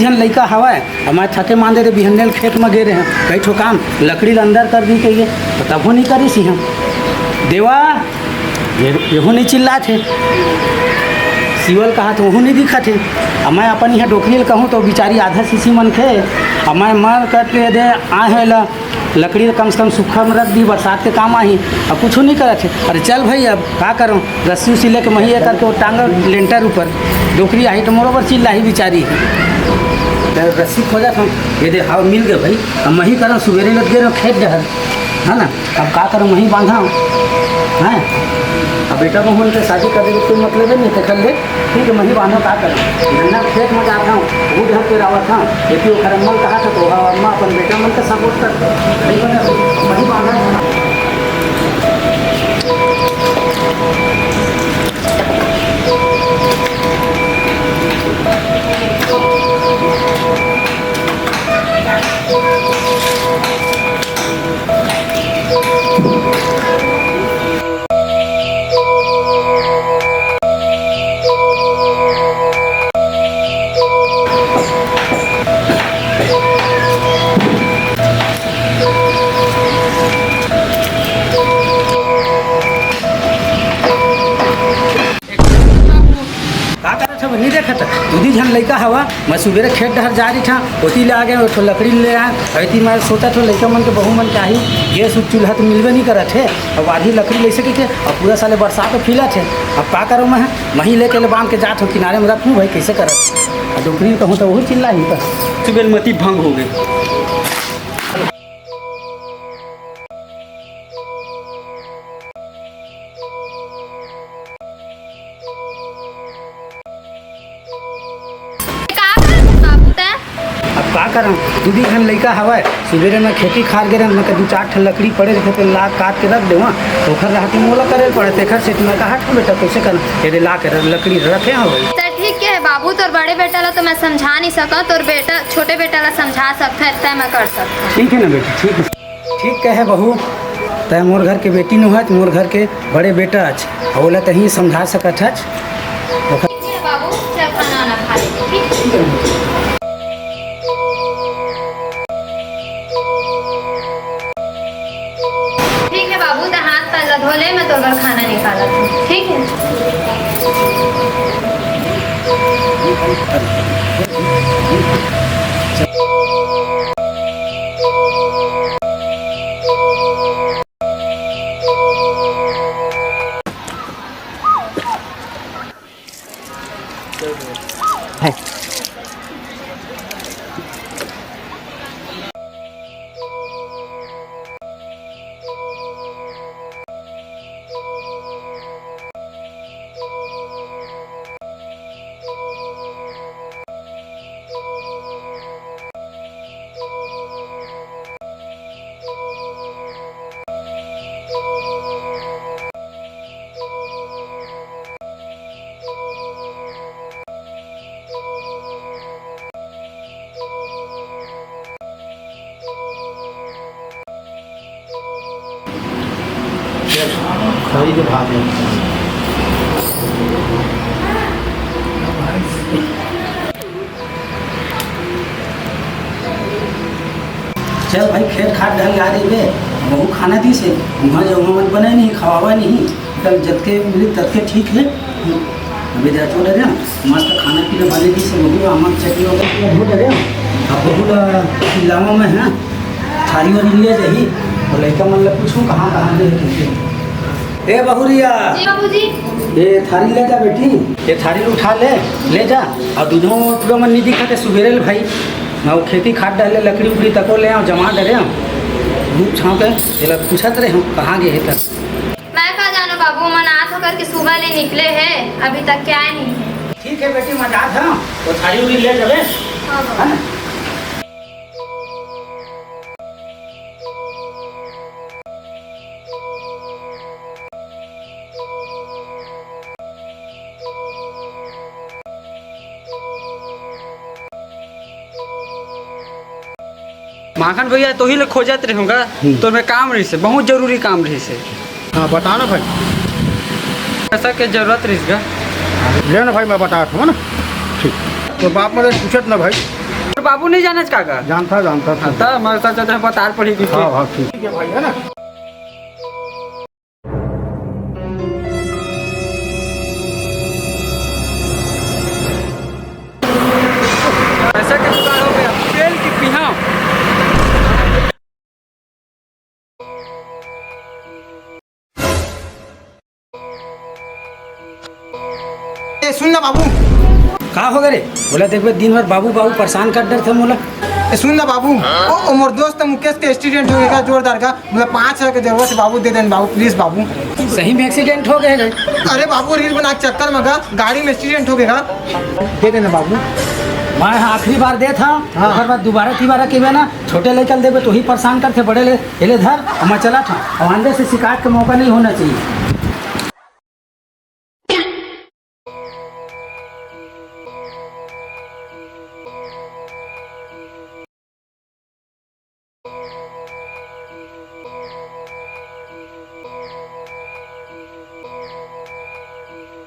झन लड़का हवा हमारे थके मांदे रे बिहनेल खेत में गे रहे हैं कई ठो काम लकड़ी अंदर कर दी कहिए तो तबो नहीं करी सी हम देवा येहू नहीं चिल्ला थे सिवल कहा तो वहू नहीं दिखा थे अब मैं अपन यहाँ डोकरी कहूँ तो बेचारी आधा शीशी मन खे अब मैं मर कर ले दे आए है लकड़ी कम से कम सूखा में रख दी बरसात के काम आई अब कुछ नहीं करे थे। अरे चल भाई अब क्या करूँ रस्सी उसी लेके मही करके वो टांग लेंटर ऊपर डोकरी आई तो मोरोबर चिल्ला ही बेचारी रस्सी खोजा था ये दे हाँ मिल गए भाई अब मही करूँ सवेरे लग गए खेत डहर है ना अब क्या करूँ मही बांधा हैं अब बेटा को के शादी कर देगी कोई मतलब नहीं तो कर ले ठीक है मही बांधो क्या करें गन्ना खेत में जाता हूँ वो ढक के रावत था लेकिन वो खरम्मल कहा था तो अम्मा अपन बेटा मन का सपोर्ट करते मही बांधा नहीं देखा था दूधी झन लड़का हवा मैं सुबह खेत डहर जा रही था ओती ले आ गए तो लकड़ी ले आए अति मैं सोचा तो लड़का मन के बहू मन चाही गैस चूल्हा तो मिलवे नहीं करा थे अब आधी लकड़ी ले सके थे अब पूरा साले बरसात में फीला थे अब क्या करूँ मैं वहीं लेके बांध के जात हूँ किनारे में रखूँ भाई कैसे कर डोकरी कहूँ तो वही चिल्ला ही पर सुबह मती भंग हो गई। का करम दूधी घन लड़का हवा सवेरे में खेती खार गे मैं दू चार ठन लकड़ी पड़े रखे तो ला काट के रख दे ओखर रहती मोला करे पड़े तेखर से मैं कहा बेटा कैसे कर ये ला के लकड़ी रखे हैं भाई तो ठीक है बाबू तोर बड़े बेटा ला तो मैं समझा नहीं सका तोर बेटा छोटे बेटा ला समझा सकता है इतना मैं कर सकता। ठीक है ना बेटी ठीक है ठीक कहे बहू तय मोर घर के बेटी न है मोर घर के बड़े बेटा अच्छे बोला तही समझा सकत है बाबू चल खाना ना खा ले ठीक है। ठीक है बाबू तो हाथ पैर धोले मैं तो घर खाना निकाला था ठीक है। खरीद भाग चल भाई खेत खाट ढल ला रही है बहु खाना दी से वहाँ जो मत बने नहीं खवावा नहीं कल जतके मिली ततके ठीक है अभी जातो डरे मस्त खाना पीना बने दी से बहु अमक चटनी वगैरह हो डरे अब बहु लावा में है थारी वाली ले जाही और लड़का मन ल पूछूँ कहाँ कहाँ दे ए बहुरिया जी बाबूजी ये थारी ले जा बेटी ये थारी उठा ले जा और दूधों पूरा मन नहीं दिखा सुबेरे भाई मैं वो खेती खाद डाले लकड़ी उकड़ी तको ले आओ जमा डरे धूप छाँव के ये पूछत रहे हम कहाँ गए है तक मैं कहा जानो बाबू मन आज होकर के सुबह ले निकले हैं अभी तक क्या है नहीं। ठीक है बेटी मजा था वो थारी उड़ी ले जावे है ना। माखन भैया तो ही लोग खोजत रहूँगा तो मैं काम रही से बहुत जरूरी काम रही से। हाँ बता ना भाई पैसा के जरूरत रही ले ना भाई मैं बता रहा हूँ ना ठीक तो बाप मतलब पूछत ना भाई मोर बाबू नहीं जाने काका जानता जानता था। था हमारे साथ चलते बता पड़ी थी हाँ हाँ ठीक है भाई है ना। पैसा का जुगाड़ हो गया तेल की पिहा ए सुन ना बाबू, का हो गए रे? बोला देखबे दिन भर बाबू बाबू परेशान कर डर थे मोला। ए सुन ना बाबू, ओ मोर दोस्त मुकेश के एक्सीडेंट हो गया जोरदार का, मतलब 5,000 की जरूरत है बाबू, दे देना बाबू प्लीज बाबू। सही में एक्सीडेंट हो गए रे? अरे बाबू रील बना के चक्कर में गाड़ी में एक्सीडेंट हो गया, दे देना बाबू। मैं आखिरी बार दे था हर बार दोबारा तीबारा के ना छोटे लेकर देवे तो ही परेशान करते बड़े ले धर और मैं चला था और अंदर से शिकायत का मौका नहीं होना चाहिए।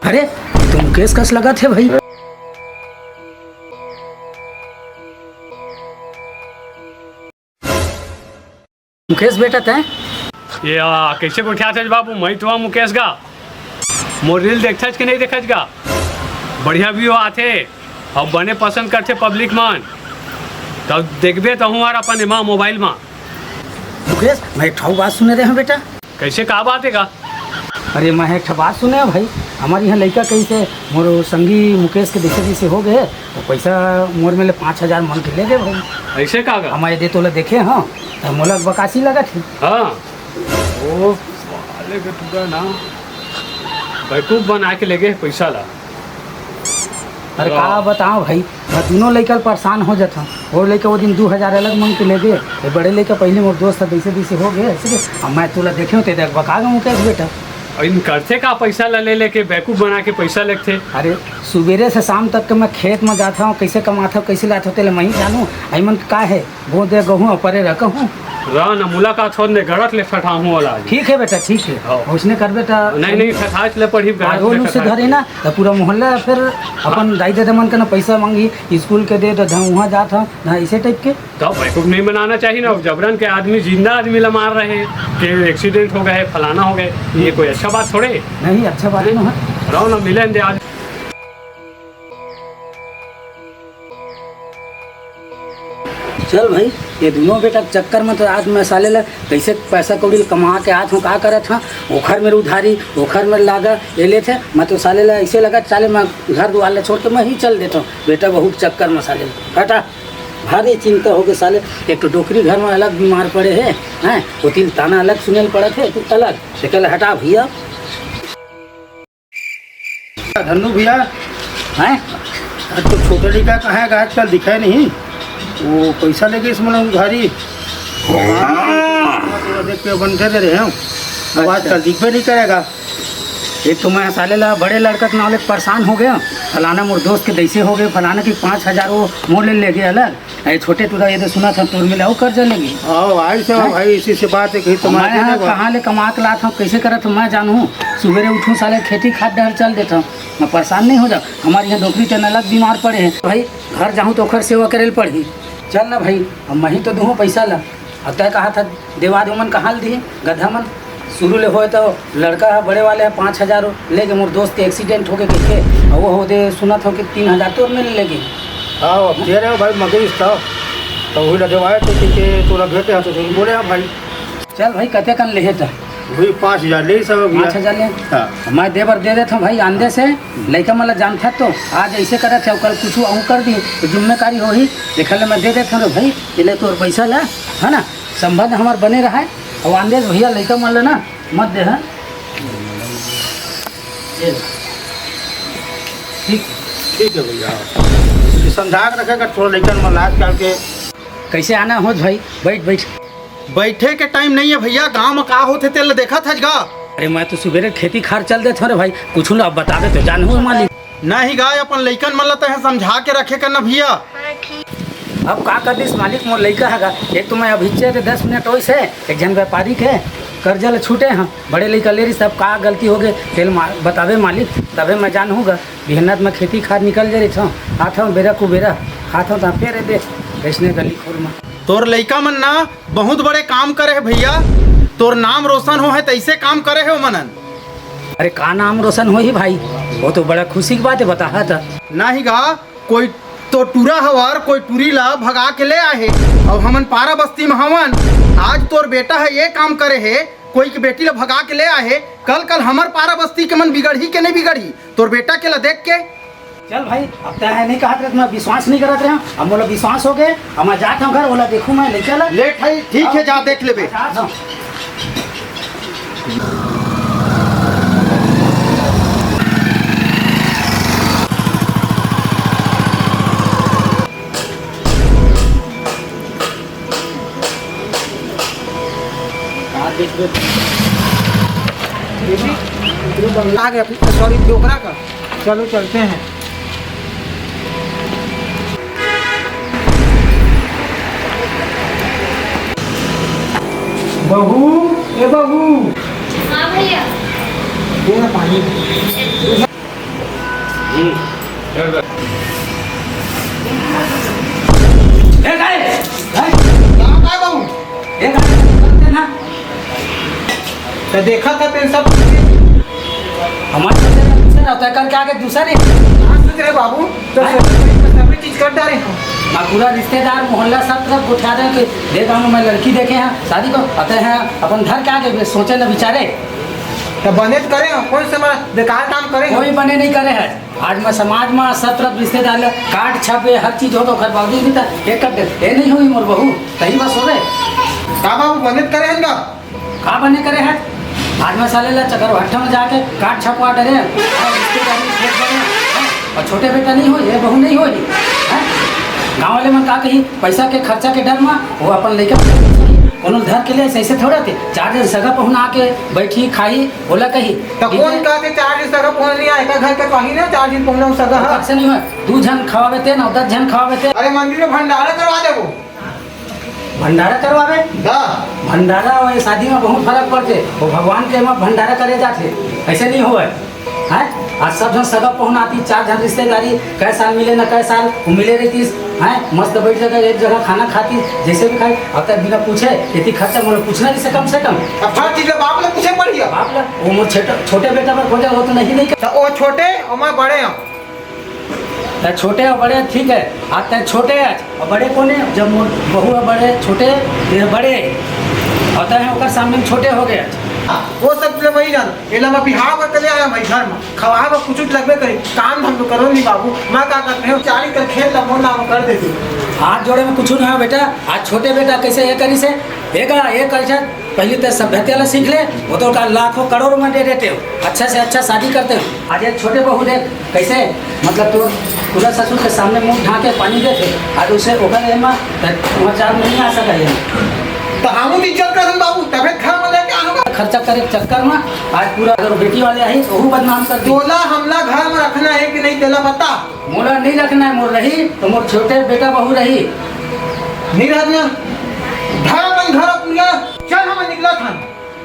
अरे तो मुकेश कस लगा थे भाई। मुकेश बेटा थे ये कैसे को उठा थे बाबू? मैं तो मुकेश गा मोर रील देखा कि नहीं देखा गा? बढ़िया व्यू आते और बने पसंद करते पब्लिक मन, तब देखबे तो हूँ अपन माँ मोबाइल में। मुकेश मैं एक ठो बात सुने रहे हैं बेटा। कैसे का बात है गा? अरे मैं एक ठो बात सुने भाई, हमारे यहाँ लड़का कैसे मोर संगी मुकेश के दिशे दिशे हो गए तो पैसा मोर में 5,000 मन के ले गए भाई। ऐसे का गा? हमारे दे तो देखे हाँ तो मोला बकासी लगा थी। हाँ ओ साले के तुका ना बेवकूफ बना के ले गए पैसा ला। अरे का बताओ भाई, मैं दोनों लड़का परेशान हो जाता। वो लड़का वो दिन 2,000 अलग मांग के ले गए, ये बड़े लड़का पहले मोर दोस्त था दिशे दिशे हो गए ऐसे। अब मैं तुला देखे होते देख बका गया मुकेश बेटा। और इन करते का पैसा ला ले लेके बेवकूफ बना के पैसा लेते। अरे सुबेरे से शाम तक के मैं खेत में जाता हूँ, कैसे कमाता हूँ कैसे लाता हूँ तेरे मैं ही जानूँ। अमन का है वो दे गहूँ परे रखा हूँ रहा ना मुलाकात छोड़ ने गड़त ले फटा हूँ वाला। ठीक है बेटा ठीक है। हाँ। उसने कर बेटा नहीं नहीं फटाच ले पड़ी रोल से धरे ना तो पूरा मोहल्ला फिर अपन दाई दे मन के ना पैसा मांगी स्कूल के दे तो वहाँ जाता हूँ ना ऐसे टाइप के। तो बेवकूफ नहीं बनाना चाहिए ना। जबरन के आदमी जिंदा आदमी ला मार रहे हैं कि एक्सीडेंट हो गए फलाना हो गए, ये कोई अच्छा बात थोड़े। नहीं अच्छा बात नहीं है। रहो ना मिले दे आज। चल भाई ये दोनों बेटा चक्कर में तो आज मैं साले ला कैसे पैसा कौड़ी कमा के आत हूँ का करत हाँ। ओखर में उधारी ओखर में लागा ले ले थे। मैं तो साले ला ऐसे लगा साले मैं घर दुआर छोड़ के मैं ही चल देता हूँ। बेटा बहुत चक्कर में साले हटा भारी चिंता हो गई साले। एक तो डोकरी घर में अलग बीमार पड़े हैं वो तिल ताना अलग सुने पड़े थे तू अलग से कल हटा भैया। धन्नू भैया हैं तो छोटे लड़का कहाँ है आजकल दिखा नहीं। वो पैसा लेके इसमें उधारी देख के बनते दे रहे हैं। अब आजकल दिखबे नहीं करेगा। एक तो मैं साले ला बड़े लड़का के नाले परेशान हो गया, फलाना मोर दोस्त के दैसे हो गए, फलाना की 5,000 वो मोड़ ले गए अलग। अरे छोटे टूटा ये तो सुना था तोर मिला वो कर्जा लेगी। भाई से भाई इसी से बात है कहीं मैं कहाँ ले कमा के लाता हूँ कैसे करा तो मैं जानूँ। सुबेरे उठूँ साले खेती खाद डहर चल देता हूँ, मैं परेशान नहीं हो जाऊँ। हमारे यहाँ डोकरी टन अलग बीमार पड़े हैं भाई, घर जाऊँ तो ओखर सेवा करे पड़ी। चल ना भाई अब मैं ही तो दूँ पैसा ला। अब तय कहा था देवा दो मन कहाँ दिए गधा मन शुरू ले हो तो लड़का है बड़े वाले है 5,000 ले गए। मोर दोस्त के एक्सीडेंट हो गए किथे और वो हो दे सुना था कि 3,000 तो मिल लेगी। हाँ दे रहे हो भाई मगरीश था तो वही लगवाए तो तोरा भेटे हैं तो बोले हाँ भाई चल भाई कते कन ले था वही 5,000 ले सब 5,000 ले। हाँ। मैं देवर दे देता हूँ भाई आंधे से लड़का मतलब जानता तो आज ऐसे करे थे कल कुछ अहूँ कर दी तो जिम्मेदारी हो ही देखल मैं दे देता हूँ भाई ले तो पैसा ला है ना संबंध हमारे बने रहा है। और आंधे भैया लड़का मान लेना मत दे है ठीक ठीक है भैया समझा के रखेगा थोड़ा लेकिन मन आज कल के कैसे आना हो भाई बैठ बैठ। बैठे के टाइम नहीं है भैया, गाँव में का होते तेल देखा था गा। अरे मैं तो सुबेरे खेती खार चल देता रे भाई कुछ ना अब बता दे तो जानू मालिक नहीं गाय अपन लइकन मन लते हैं समझा के रखे करना भैया। अब का कर दिस मालिक मोर लड़का है एक तो मैं अभी 10 मिनट वैसे एक जन व्यापारी के कर्जा ले छूटे हैं बड़े लड़का ले रही सब का गलती हो गए तेल बतावे मालिक तबे मैं जानूँगा। बिहनत में खेती खाद निकल जा रही था आता हूँ बेरा कुबेरा खात होता फिर दे ऐसने गली खोर में। तोर लइका मन ना बहुत बड़े काम करे है भैया, तोर नाम रोशन हो है तैसे काम करे है मनन। अरे का नाम रोशन हो ही भाई, वो तो बड़ा खुशी की बात है, बता था नहीं गा कोई तो टूरा हवर कोई टूरी ला भगा के ले आए और हमन पारा बस्ती में हवन। आज तोर बेटा है ये काम करे है, कोई की बेटी ला भगा के ले आए, कल हमर पारा बस्ती के मन बिगड़ी के नहीं बिगड़ी तोर बेटा के ला देख के। चल भाई अब तो है नहीं कहा मैं विश्वास नहीं करत रहे, हम बोला विश्वास हो गए, हम जाते हैं घर बोला देखूँ मैं ले चला लेट है ठीक है जा देख ले बे। आ गया सॉरी डोकरा का। चलो चलते हैं। बहू ए बहू हाँ भैया। दे ना पानी। ए गाय गाय कहाँ का है बहू? ए गाय ना तो देखा था तेरे सब हमारे से रहता है करके आगे दूसरे कहाँ सोच रहे बाबू? तो सभी चीज कर डाले हम। मैं पूरा रिश्तेदार मोहल्ला सब तरफ उठा रहे कि देखा हूँ मैं लड़की देखे हैं शादी को आते हैं अपन घर के आगे सोचे न बिचारे तो बने तो करे कौन सा बेकार काम करे। कोई बने नहीं करे है। आज मैं समाज में सब तरफ रिश्तेदार कार्ड छपे हर चीज हो तो घर बावजूद भी था एक कर दे ये नहीं हुई मोर बहू सही बस हो रहे का बाबू बने तो करे हैं का? का बने करे है। आज मैं साले ला चकर भट्टा में जाके कार्ड छपवा डरे रिश्तेदारी खेत बने और छोटे बेटा नहीं हो ये बहू नहीं हो गाँव वाले में का कही पैसा के खर्चा के डर में वो अपन लेकर कोनो धर के लिए ऐसे थोड़ा थे 4 दिन सगा पहुना आके बैठी खाई बोला कही तो कौन कहते 4 दिन सगा पहुंच नहीं आएगा घर के कहीं ना 4 दिन पहुंचना सगा है। से नहीं हुआ 2 जन खवावे थे ना 10 जन खवावे थे। अरे मंदिर में भंडारा करवा दे वो भंडारा करवावे हाँ। भंडारा और शादी में बहुत फर्क पड़ते वो भगवान के में भंडारा करे जाते ऐसे नहीं हुआ है। आज सब जन सगा पहुना आती 4 जन रिश्तेदारी कै साल मिले ना कै साल वो मिले रहती है मस्त बैठ जगह एक जगह खाना खाती जैसे भी खाई अब तक बिना पूछे इतनी खर्चा मुझे पूछना नहीं से कम अब हर चीज बाप लोग पूछे पड़ गया। बाप ला वो मोर छोटे बेटा पर खोजा वो तो नहीं तो वो छोटे और मैं बड़े हैं। तो छोटे और बड़े ठीक है आज तक छोटे है और बड़े कौन है जब मोर बहू है बड़े छोटे ये बड़े होता है ओकर सामने छोटे हो गए वो सब ले वही जान ये लम्बा बिहार में चले आया भाई घर में खवा में कुछ लगबे करी काम हम तो करो नहीं बाबू मैं क्या करते हैं 40 कर खेत ला मोर नाम कर देती हाथ जोड़े में कुछ नहीं है बेटा। आज छोटे बेटा कैसे ये करी से एक कर पहले तो सभ्यता ला सीख ले वो तो का लाखों करोड़ों में दे देते हो अच्छा से अच्छा शादी करते हो। आज एक छोटे बहू देख कैसे मतलब तो पूरा ससुर के सामने मुँह ढाके पानी देते आज उसे ओकर में 4 नहीं आ सका तो हम इज्जत कर बाबू तबे घर में लेके आऊंगा खर्चा करे चक्कर में आज पूरा अगर बेटी वाले आई तो वो बदनाम कर दी। तोला हमला घर में रखना है कि नहीं तेला बता। मोला नहीं रखना है मोर रही तो मोर छोटे बेटा बहू रही नहीं रखना घर अपना चल हम निकला था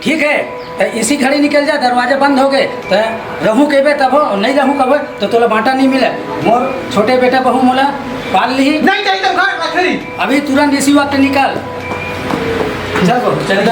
ठीक है तो इसी घड़ी निकल जा दरवाजे बंद हो गए तो रहूँ कहबे तब हो नहीं रहूँ कब तो तोला बांटा नहीं मिले मोर छोटे बेटा बहू मोला पाल ली नहीं चाहिए तो घर रख ली अभी तुरंत इसी वक्त निकल चल चल